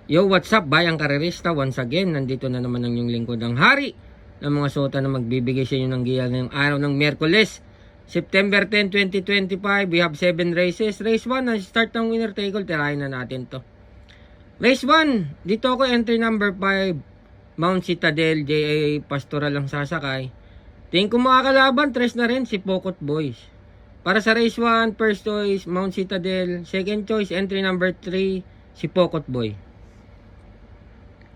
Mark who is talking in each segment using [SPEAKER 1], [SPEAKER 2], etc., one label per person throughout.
[SPEAKER 1] Yo, what's up, bayang karerista? Once again, nandito na naman ang yung lingkod ng hari ng mga sota na magbibigay sa inyo ng giya ngayong araw ng Miyerkules, September 10, 2025. We have 7 races. Race 1, na start ng winner take all. Tirahin na natin to. Race 1, dito ako entry number 5, Mount Citadel, J.A. Pastoral ang sasakay. Tingin ko makakalaban, 3 na rin si Pokot Boys. Para sa race 1, first choice, Mount Citadel. Second choice, entry number 3, si Pokot Boy.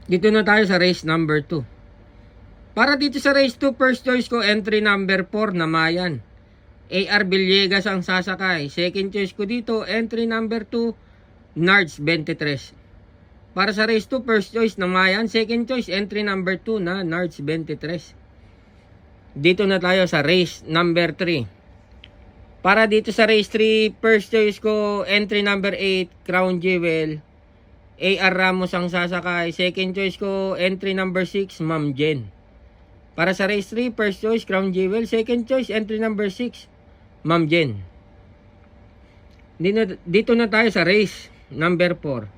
[SPEAKER 1] Dito na tayo sa race number 2. Para dito sa race 2, first choice ko, entry number 4, Namayan. A.R. Villegas ang sasakay. Second choice ko dito, entry number 2, Nards 23. Para sa race 2, first choice, Namayan. Second choice, entry number 2 na Nards 23. Dito na tayo sa race number 3. Para dito sa race 3, first choice ko, entry number 8, Crown Jewel. A.R. Ramos ang sasakay. Second choice ko, entry number 6, Ma'am Jen. Para sa race 3, first choice, Crown Jewel. Second choice, entry number 6, Ma'am Jen. Dito na tayo sa race number 4.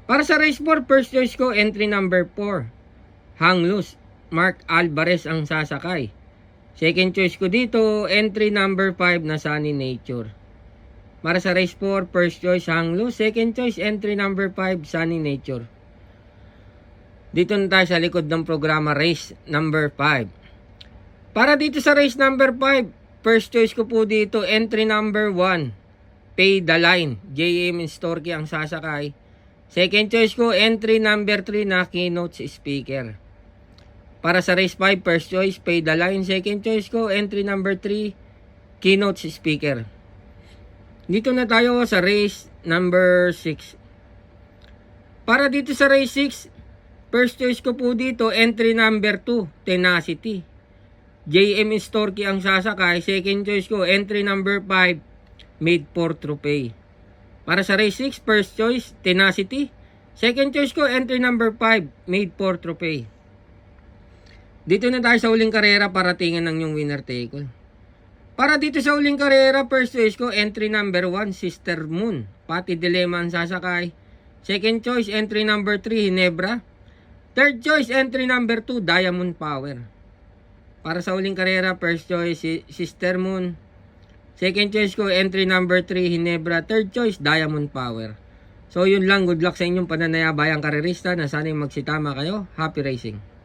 [SPEAKER 1] Para sa race 4, first choice ko, entry number 4, Hang Loose. Mark Alvarez ang sasakay. Second choice ko dito, entry number 5 na Sunny Nature. Para sa race 4, first choice, Hang Loose. Second choice, entry number 5, Sunny Nature. Dito na tayo sa likod ng programa, race number 5. Para dito sa race number 5, first choice ko po dito, entry number 1, Pay the Line. J.M. Storky ang sasakay. Second choice ko, entry number 3 na Keynote Speaker. Para sa race 5, first choice, Pay the Line. Second choice ko, entry number 3, Keynote Speaker. Dito na tayo sa race number 6. Para dito sa race 6, first choice ko po dito, entry number 2, Tenacity. J.M. Storky ang sasakay. Second choice ko, entry number 5, Made for Trophy. Para sa race 6, first choice, Tenacity. Second choice ko, entry number 5, Made for Trophy. Dito na tayo sa uling karera para tingnan ng yung winner take all. Para dito sa uling karera, first choice ko, entry number 1, Sister Moon. Pati Dilema ang sasakay. Second choice, entry number 3, Hinebra. Third choice, entry number 2, Diamond Power. Para sa uling karera, first choice, Sister Moon. Second choice ko, entry number 3, Hinebra. Third choice, Diamond Power. So yun lang, good luck sa inyong pananayabayang karerista na sana'y magsitama kayo. Happy racing!